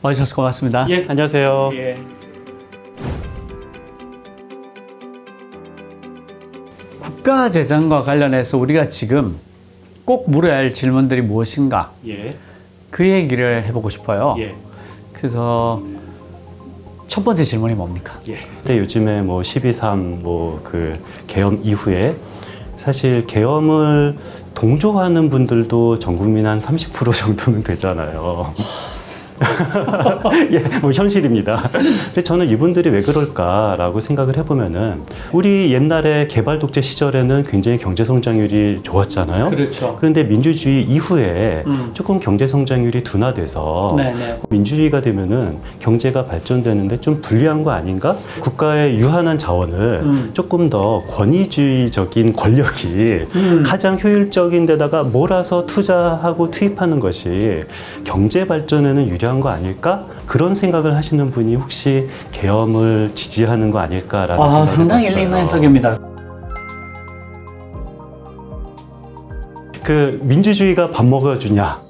와주셔서 고맙습니다. 예, 안녕하세요. 예. 국가 재정과 관련해서 우리가 지금 꼭 물어야 할 질문들이 무엇인가? 예. 그 얘기를 해보고 싶어요. 예. 그래서 첫 번째 질문이 뭡니까? 예. 근데 요즘에 뭐 12.3 그 계엄 이후에 사실 계엄을 동조하는 분들도 전 국민 한 30% 정도는 되잖아요. 예, 뭐 현실입니다. 근데 저는 이분들이 왜 그럴까라고 생각을 해보면은 우리 옛날에 개발 독재 시절에는 굉장히 경제 성장률이 좋았잖아요. 그렇죠. 그런데 민주주의 이후에 조금 경제 성장률이 둔화돼서 네네. 민주주의가 되면은 경제가 발전되는데 좀 불리한 거 아닌가? 국가의 유한한 자원을 조금 더 권위주의적인 권력이 가장 효율적인 데다가 몰아서 투자하고 투입하는 것이 경제 발전에는 유리한 거 아닐까? 그런 생각을 하시는 분이 혹시 계엄을 지지하는 거 아닐까라는 생각을 상당히 해봤어요. 일리 있는 해석입니다. 그 민주주의가 밥 먹여주냐?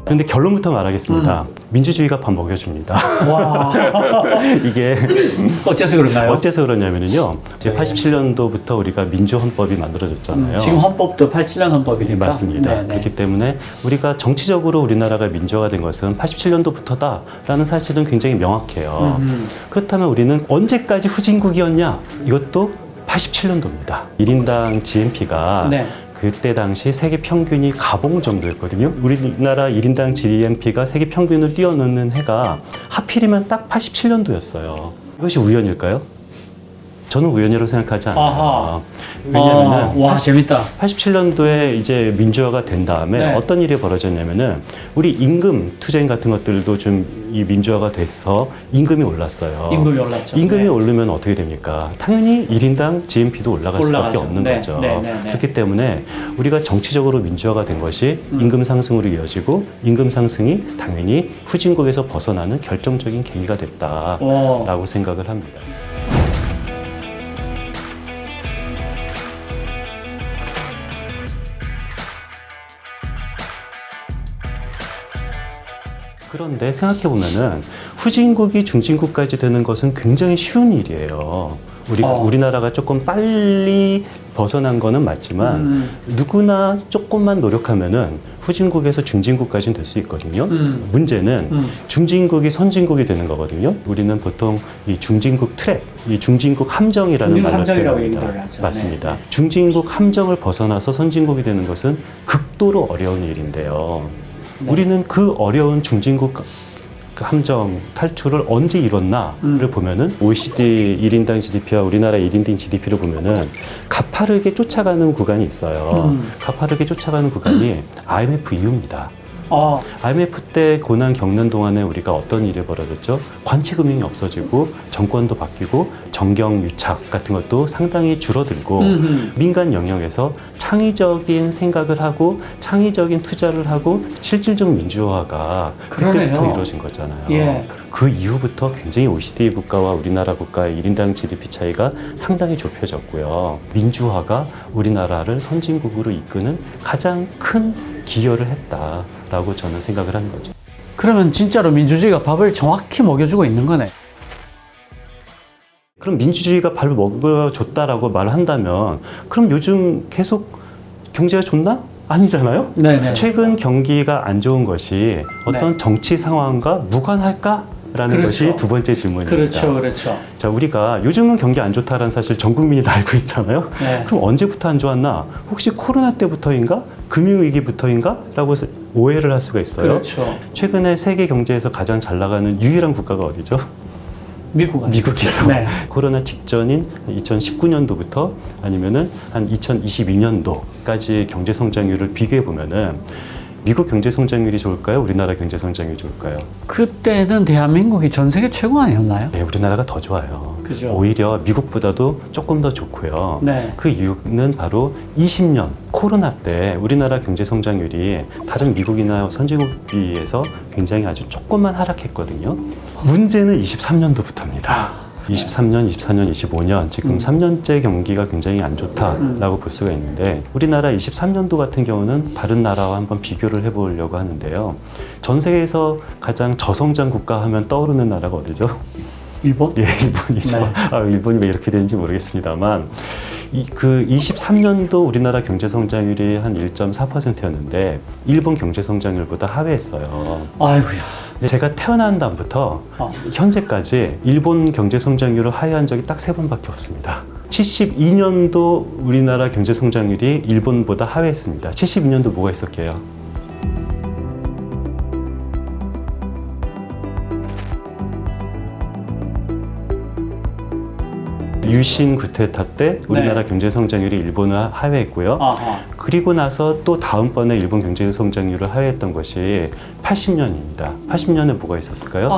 그런데 결론부터 말하겠습니다. 민주주의가 밥 먹여줍니다. 와, 이게 어째서 그런가요? 어째서 그러냐면요. 이제 네. 87년도부터 우리가 민주헌법이 만들어졌잖아요. 지금 헌법도 87년 헌법이니까. 네, 맞습니다. 네네. 그렇기 때문에 우리가 정치적으로 우리나라가 민주화가 된 것은 87년도부터다라는 사실은 굉장히 명확해요. 그렇다면 우리는 언제까지 후진국이었냐? 이것도 87년도입니다. 1인당 GNP가 네. 그때 당시 세계 평균이 가봉 정도였거든요. 우리나라 1인당 GNP가 세계 평균을 뛰어넘는 해가 하필이면 딱 87년도였어요. 이것이 우연일까요? 저는 우연이라고 생각하지 않아요. 아하. 왜냐하면 와, 재밌다. 87년도에 이제 민주화가 된 다음에 네. 어떤 일이 벌어졌냐면은 우리 임금 투쟁 같은 것들도 좀 이 민주화가 돼서 임금이 올랐어요. 임금이 올랐죠. 임금이 네. 오르면 어떻게 됩니까? 당연히 1인당 GNP도 올라갈 수밖에 올라가죠. 없는 네, 거죠. 네, 네, 네. 그렇기 때문에 우리가 정치적으로 민주화가 된 것이 임금 상승으로 이어지고 임금 상승이 당연히 후진국에서 벗어나는 결정적인 계기가 됐다라고 생각을 합니다. 그런데 생각해보면은 후진국이 중진국까지 되는 것은 굉장히 쉬운 일이에요. 우리나라가 조금 빨리 벗어난 거는 맞지만 누구나 조금만 노력하면은 후진국에서 중진국까지는 될 수 있거든요. 문제는 중진국이 선진국이 되는 거거든요. 우리는 보통 이 중진국 트랩, 이 중진국 함정이라는 중진국 말로 함정이라고 표현합니다. 얘기를 하죠. 맞습니다. 네. 중진국 함정을 벗어나서 선진국이 되는 것은 극도로 어려운 일인데요. 네. 우리는 그 어려운 중진국 그 함정 탈출을 언제 이뤘나를 보면은 OECD 1인당 GDP와 우리나라 1인당 GDP를 보면은 가파르게 쫓아가는 구간이 있어요. 가파르게 쫓아가는 구간이 IMF 이후입니다. IMF 때 고난 겪는 동안에 우리가 어떤 일이 벌어졌죠? 관치금융이 없어지고 정권도 바뀌고 정경 유착 같은 것도 상당히 줄어들고 민간 영역에서 창의적인 생각을 하고 창의적인 투자를 하고 실질적 민주화가 그때부터 그러네요. 이루어진 거잖아요. 예. 그 이후부터 굉장히 OECD 국가와 우리나라 국가의 1인당 GDP 차이가 상당히 좁혀졌고요. 민주화가 우리나라를 선진국으로 이끄는 가장 큰 기여를 했다라고 저는 생각을 하는 거죠. 그러면 진짜로 민주주의가 밥을 정확히 먹여주고 있는 거네. 그럼 민주주의가 밥을 먹여줬다라고 말을 한다면 그럼 요즘 계속 경제가 좋나? 아니잖아요? 네네. 최근 경기가 안 좋은 것이 어떤 네. 정치 상황과 무관할까? 라는 그렇죠. 것이 두 번째 질문입니다. 그렇죠, 그렇죠. 자, 우리가 요즘은 경기 안 좋다라는 사실 전 국민이 다 알고 있잖아요. 네. 그럼 언제부터 안 좋았나? 혹시 코로나 때부터인가? 금융위기부터인가? 라고 오해를 할 수가 있어요. 그렇죠. 최근에 세계 경제에서 가장 잘 나가는 유일한 국가가 어디죠? 미국이죠. 네. 코로나 직전인 2019년도부터 아니면은 한 2022년도까지 경제 성장률을 비교해 보면은 미국 경제 성장률이 좋을까요? 우리나라 경제 성장률이 좋을까요? 그때는 대한민국이 전 세계 최고 아니었나요? 네, 우리나라가 더 좋아요. 그죠. 오히려 미국보다도 조금 더 좋고요. 네. 그 이유는 바로 20년 코로나 때 우리나라 경제 성장률이 다른 미국이나 선진국 비해서 굉장히 아주 조금만 하락했거든요. 문제는 23년도부터입니다. 23년, 24년, 25년 지금 3년째 경기가 굉장히 안 좋다라고 볼 수가 있는데 우리나라 23년도 같은 경우는 다른 나라와 한번 비교를 해보려고 하는데요. 전 세계에서 가장 저성장 국가 하면 떠오르는 나라가 어디죠? 일본? 예, 일본이죠. 네. 일본이 왜 이렇게 되는지 모르겠습니다만 그 23년도 우리나라 경제 성장률이 한 1.4%였는데 일본 경제 성장률보다 하회했어요. 아이고야. 근데 제가 태어난 다음부터 현재까지 일본 경제 성장률을 하회한 적이 딱 3번밖에 없습니다. 72년도 우리나라 경제 성장률이 일본보다 하회했습니다. 72년도 뭐가 있었게요? 유신 구테타 때 우리나라 경제 성장률이 일본을 하회했고요. 아하. 그리고 나서 또 다음번에 일본 경제 성장률을 하회했던 것이 80년입니다. 80년에 뭐가 있었을까요?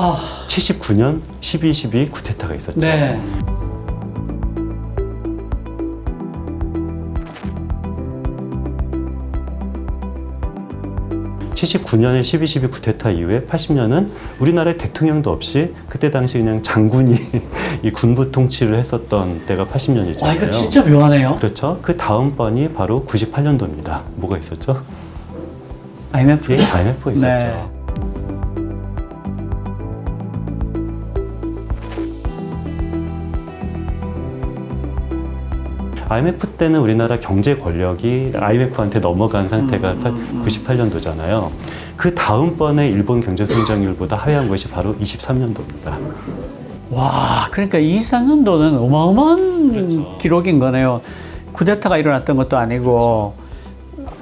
79년 12.12 구테타가 있었죠. 네. (79년에) 12.12 구테타 이후에 80년은 우리나라에 대통령도 없이 그때 당시 그냥 장군이 이 군부 통치를 했었던 때가 80년이잖아요. 이거 진짜 묘하네요. 그렇죠. 그 다음번이 바로 98년도입니다. 뭐가 있었죠? IMF? 예, IMF가 있었죠. 네. IMF 때는 우리나라 경제 권력이 IMF한테 넘어간 상태가 98년도잖아요. 그 다음번에 일본 경제 성장률보다 하회한 것이 바로 23년도입니다. 와, 그러니까 24년도는 어마어마한 그렇죠. 기록인 거네요. 쿠데타가 일어났던 것도 아니고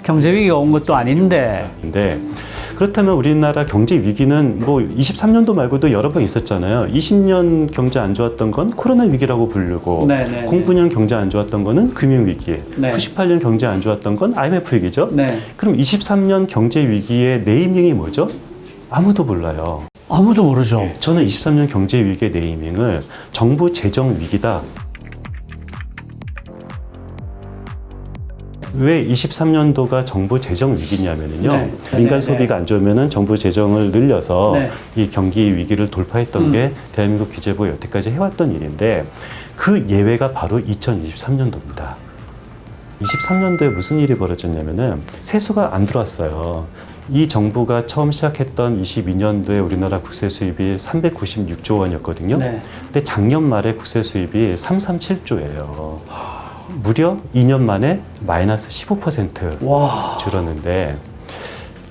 경제 위기가 온 것도 아닌데. 근데 그렇다면 우리나라 경제 위기는 뭐 23년도 말고도 여러 번 있었잖아요. 20년 경제 안 좋았던 건 코로나 위기라고 부르고, 네. 09년 경제 안 좋았던 거는 금융 위기, 네. 98년 경제 안 좋았던 건 IMF 위기죠. 네. 그럼 23년 경제 위기의 네이밍이 뭐죠? 아무도 몰라요. 아무도 모르죠. 저는 23년 경제 위기의 네이밍을 정부 재정 위기다. 왜 23년도가 정부 재정 위기냐면요. 네. 민간 네. 소비가 안 좋으면은 정부 재정을 늘려서 네. 이 경기 위기를 돌파했던 게 대한민국 기재부가 여태까지 해왔던 일인데 그 예외가 바로 2023년도입니다. 23년도에 무슨 일이 벌어졌냐면은 세수가 안 들어왔어요. 이 정부가 처음 시작했던 22년도에 우리나라 국세 수입이 396조 원이었거든요. 네. 근데 작년 말에 국세 수입이 337조예요. 무려 2년 만에 마이너스 15% 와. 줄었는데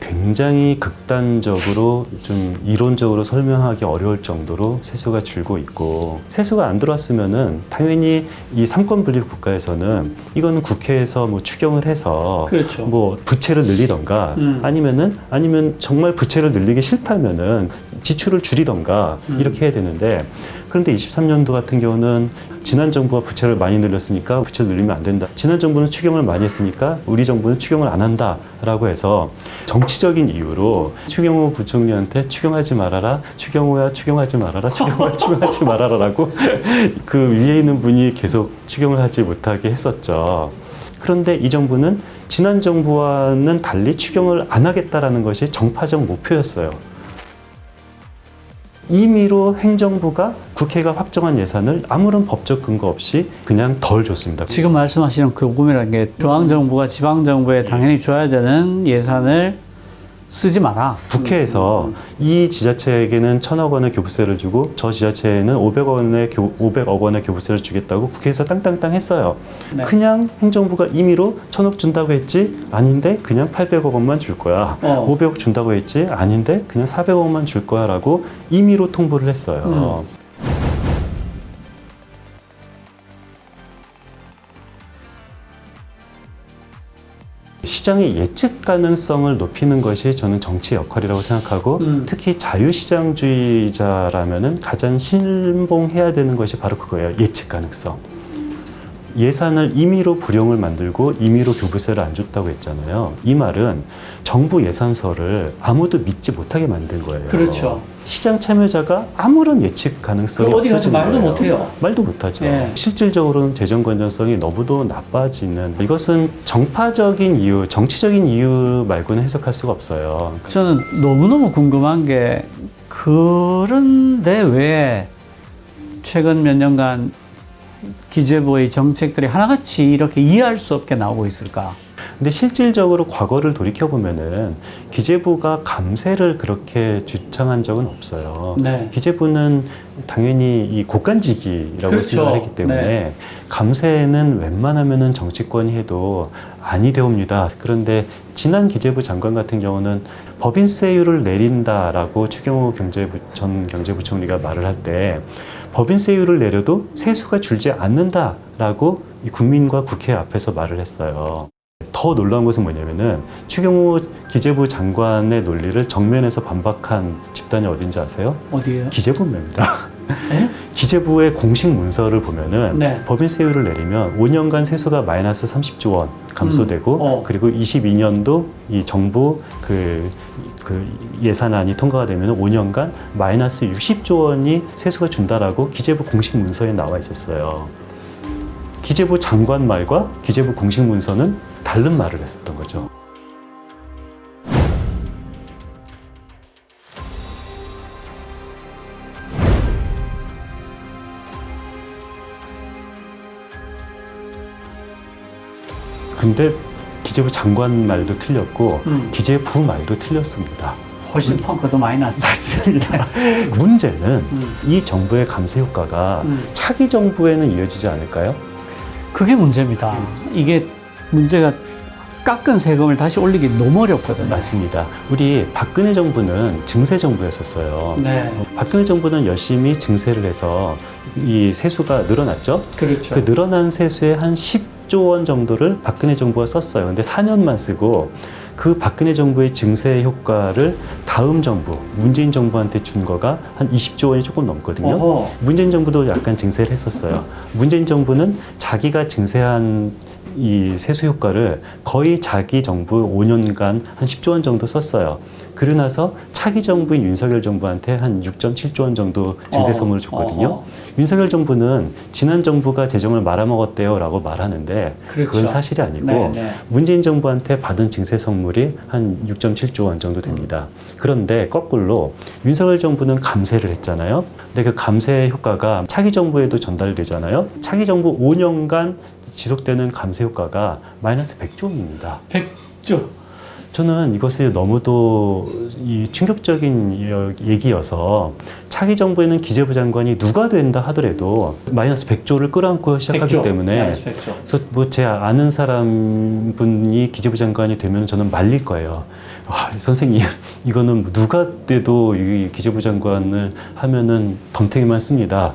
굉장히 극단적으로 좀 이론적으로 설명하기 어려울 정도로 세수가 줄고 있고 세수가 안 들어왔으면은 당연히 이 삼권 분립 국가에서는 이거는 국회에서 뭐 추경을 해서 그렇죠. 뭐 부채를 늘리던가 아니면 정말 부채를 늘리기 싫다면은 지출을 줄이던가 이렇게 해야 되는데 그런데 23년도 같은 경우는 지난 정부가 부채를 많이 늘렸으니까 부채를 늘리면 안 된다. 지난 정부는 추경을 많이 했으니까 우리 정부는 추경을 안 한다라고 해서 정치적인 이유로 추경호 부총리한테 추경하지 말아라. 추경호야 추경하지 말아라. 추경호야 추경하지 말아라라고 그 위에 있는 분이 계속 추경을 하지 못하게 했었죠. 그런데 이 정부는 지난 정부와는 달리 추경을 안 하겠다라는 것이 정파적 목표였어요. 임의로 행정부가 국회가 확정한 예산을 아무런 법적 근거 없이 그냥 덜 줬습니다. 지금 말씀하시는 그 요금이라는 게 중앙정부가 지방정부에 당연히 줘야 되는 예산을 쓰지 마라. 국회에서 이 지자체에게는 1,000억 원의 교부세를 주고 저 지자체에는 500억 원의 교부세를 주겠다고 국회에서 땅땅땅 했어요. 네. 그냥 행정부가 임의로 1,000억 준다고 했지? 아닌데 그냥 800억 원만 줄 거야. 500억 준다고 했지? 아닌데 그냥 400억만 줄 거야 라고 임의로 통보를 했어요. 시장의 예측 가능성을 높이는 것이 저는 정치의 역할이라고 생각하고 특히 자유시장주의자라면은 가장 신봉해야 되는 것이 바로 그거예요. 예측 가능성. 예산을 임의로 불용을 만들고 임의로 교부세를 안 줬다고 했잖아요. 이 말은 정부 예산서를 아무도 믿지 못하게 만든 거예요. 그렇죠. 시장 참여자가 아무런 예측 가능성이 어디 가서 없어진 말도 거예요. 못해요. 말도 못하죠. 예. 실질적으로는 재정 건전성이 너무도 나빠지는 이것은 정파적인 이유, 정치적인 이유 말고는 해석할 수가 없어요. 저는 너무너무 궁금한 게 그런데 왜 최근 몇 년간 기재부의 정책들이 하나같이 이렇게 이해할 수 없게 나오고 있을까? 근데 실질적으로 과거를 돌이켜보면은 기재부가 감세를 그렇게 주창한 적은 없어요. 네. 기재부는 당연히 이 고간직이라고 그렇죠. 생각을 했기 때문에 네. 감세는 웬만하면은 정치권이 해도 아니 되옵니다. 그런데 지난 기재부 장관 같은 경우는 법인세율을 내린다라고 추경호 전 경제부총리가 말을 할 때 법인세율을 내려도 세수가 줄지 않는다라고 이 국민과 국회 앞에서 말을 했어요. 더 놀라운 것은 뭐냐면은 추경호 기재부 장관의 논리를 정면에서 반박한 집단이 어딘지 아세요? 어디에요? 기재부입니다. 에? 기재부의 공식 문서를 보면은 네. 법인세율을 내리면 5년간 세수가 마이너스 30조 원 감소되고 그리고 22년도 이 정부 그 예산안이 통과가 되면 5년간 마이너스 60조 원이 세수가 준다라고 기재부 공식 문서에 나와 있었어요. 기재부 장관 말과 기재부 공식 문서는 다른 말을 했었던 거죠. 근데 기재부 장관 말도 틀렸고 기재부 말도 틀렸습니다. 훨씬 펑크도 많이 났죠. 맞습니다. 문제는 이 정부의 감세 효과가 차기 정부에는 이어지지 않을까요? 그게 문제입니다. 이게 문제가 깎은 세금을 다시 올리기 너무 어렵거든요. 맞습니다. 우리 박근혜 정부는 증세 정부였었어요. 네. 박근혜 정부는 열심히 증세를 해서 이 세수가 늘어났죠. 그렇죠. 그 늘어난 세수의 한 10조 원 정도를 박근혜 정부가 썼어요. 근데 4년만 쓰고 그 박근혜 정부의 증세 효과를 다음 정부, 문재인 정부한테 준 거가 한 20조 원이 조금 넘거든요. 어허. 문재인 정부도 약간 증세를 했었어요. 문재인 정부는 자기가 증세한 이 세수 효과를 거의 자기 정부 5년간 한 10조 원 정도 썼어요. 그러고 나서 차기 정부인 윤석열 정부한테 한 6.7조 원 정도 증세 선물을 줬거든요. 윤석열 정부는 지난 정부가 재정을 말아먹었대요 라고 말하는데 그렇죠. 그건 사실이 아니고 네. 문재인 정부한테 받은 증세 선물이 한 6.7조 원 정도 됩니다. 그런데 거꾸로 윤석열 정부는 감세를 했잖아요. 근데 그 감세 효과가 차기 정부에도 전달되잖아요. 차기 정부 5년간 지속되는 감세 효과가 마이너스 100조 원입니다. 100조. 저는 이것이 너무도 이 충격적인 얘기여서 차기 정부에는 기재부 장관이 누가 된다 하더라도 마이너스 100조를 끌어안고 시작하기 100조. 때문에 마이너스 100조. 그래서 뭐 제 아는 사람 분이 기재부 장관이 되면 저는 말릴 거예요. 와, 선생님 이거는 누가 돼도 이 기재부 장관을 하면은 덤탱이만 씁니다.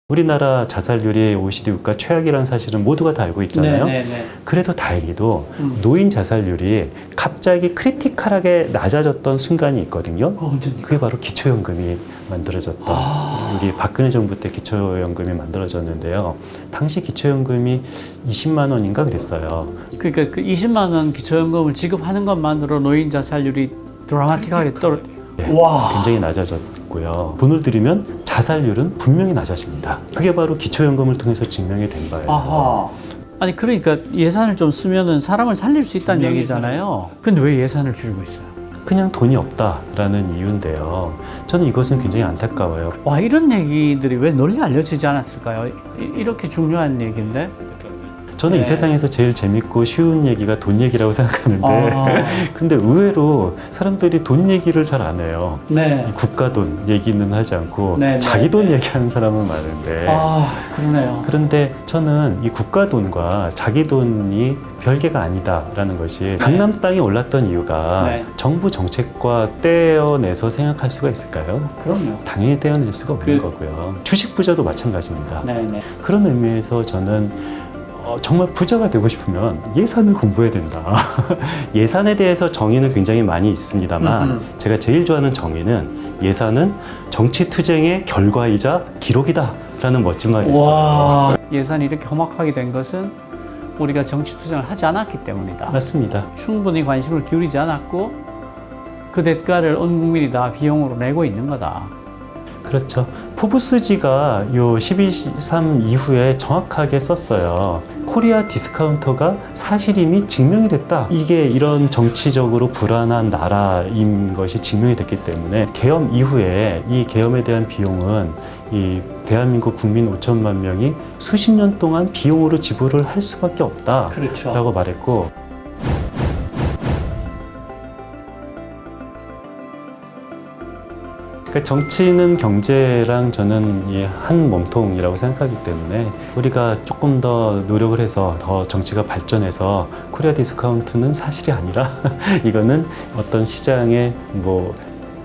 우리나라 자살률이 OECD 국가 최악이라는 사실은 모두가 다 알고 있잖아요. 그래도 다행히도 노인 자살률이 갑자기 크리티컬하게 낮아졌던 순간이 있거든요. 그게 바로 기초연금이 만들어졌던 우리 박근혜 정부 때 기초연금이 만들어졌는데요. 당시 기초연금이 20만 원인가 그랬어요. 그러니까 그 20만 원 기초연금을 지급하는 것만으로 노인 자살률이 드라마틱하게 와. 굉장히 낮아졌고요. 돈을 들이면 자살률은 분명히 낮아집니다. 그게 바로 기초연금을 통해서 증명이 된 바예요. 아하. 아니 그러니까 예산을 좀 쓰면은 사람을 살릴 수 있다는 얘기잖아요. 근데 왜 예산을 줄이고 있어요? 그냥 돈이 없다라는 이유인데요. 저는 이것은 굉장히 안타까워요. 와, 이런 얘기들이 왜 널리 알려지지 않았을까요? 이렇게 중요한 얘기인데. 저는 이 세상에서 제일 재밌고 쉬운 얘기가 돈 얘기라고 생각하는데 근데 의외로 사람들이 돈 얘기를 잘 안 해요. 네. 국가 돈 얘기는 하지 않고 네, 자기 돈 얘기하는 사람은 많은데 그러네요. 그런데 저는 이 국가 돈과 자기 돈이 별개가 아니다라는 것이 강남 땅에 올랐던 이유가 정부 정책과 떼어내서 생각할 수가 있을까요? 그럼요. 당연히 떼어낼 수가 없는 거고요. 주식 부자도 마찬가지입니다. 그런 의미에서 저는 정말 부자가 되고 싶으면 예산을 공부해야 된다. 예산에 대해서 정의는 굉장히 많이 있습니다만 제가 제일 좋아하는 정의는 예산은 정치 투쟁의 결과이자 기록이다 라는 멋진 말이 있어요. 와. 예산이 이렇게 험악하게 된 것은 우리가 정치 투쟁을 하지 않았기 때문이다. 맞습니다. 충분히 관심을 기울이지 않았고 그 대가를 온 국민이 다 비용으로 내고 있는 거다. 그렇죠. 포브스지가 요 12.3 이후에 정확하게 썼어요. 코리아 디스카운터가 사실임이 증명이 됐다. 이게 이런 정치적으로 불안한 나라인 것이 증명이 됐기 때문에 계엄 이후에 이 계엄에 대한 비용은 이 대한민국 국민 5천만 명이 수십 년 동안 비용으로 지불을 할 수밖에 없다라고 그렇죠. 말했고, 그러니까 정치는 경제랑 저는 한 몸통이라고 생각하기 때문에 우리가 조금 더 노력을 해서 더 정치가 발전해서 코리아 디스카운트는 사실이 아니라 이거는 어떤 시장의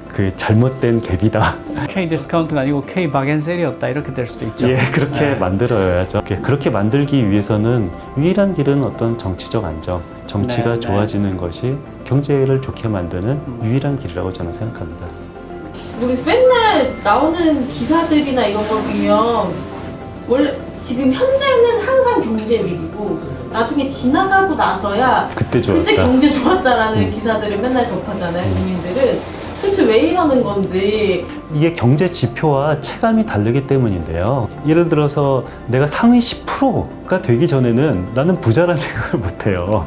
그 잘못된 갭이다. K 디스카운트가 아니고 K 바겐셀이었다 이렇게 될 수도 있죠. 예, 그렇게 만들어야죠. 그렇게 만들기 위해서는 유일한 길은 어떤 정치적 안정, 정치가 네, 네. 좋아지는 것이 경제를 좋게 만드는 유일한 길이라고 저는 생각합니다. 우리 맨날 나오는 기사들이나 이런 걸 보면 원래 지금 현재는 항상 경제 위기고 나중에 지나가고 나서야 그때 좋았다. 그때 경제 좋았다라는 기사들을 맨날 접하잖아요. 국민들은 도대체 왜 이러는 건지. 이게 경제 지표와 체감이 다르기 때문인데요. 예를 들어서 내가 상위 10%가 되기 전에는 나는 부자라는 생각을 못해요.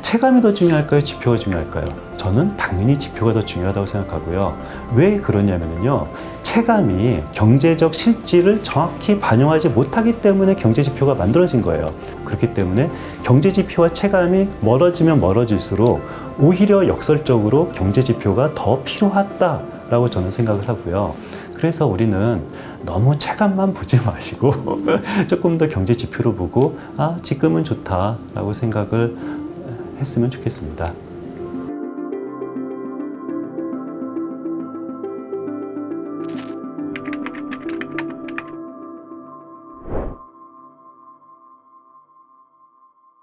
체감이 더 중요할까요? 지표가 중요할까요? 저는 당연히 지표가 더 중요하다고 생각하고요. 왜 그러냐면요. 체감이 경제적 실질을 정확히 반영하지 못하기 때문에 경제 지표가 만들어진 거예요. 그렇기 때문에 경제 지표와 체감이 멀어지면 멀어질수록 오히려 역설적으로 경제 지표가 더 필요하다라고 저는 생각을 하고요. 그래서 우리는 너무 체감만 보지 마시고 조금 더 경제 지표를 보고 지금은 좋다라고 생각을 했으면 좋겠습니다.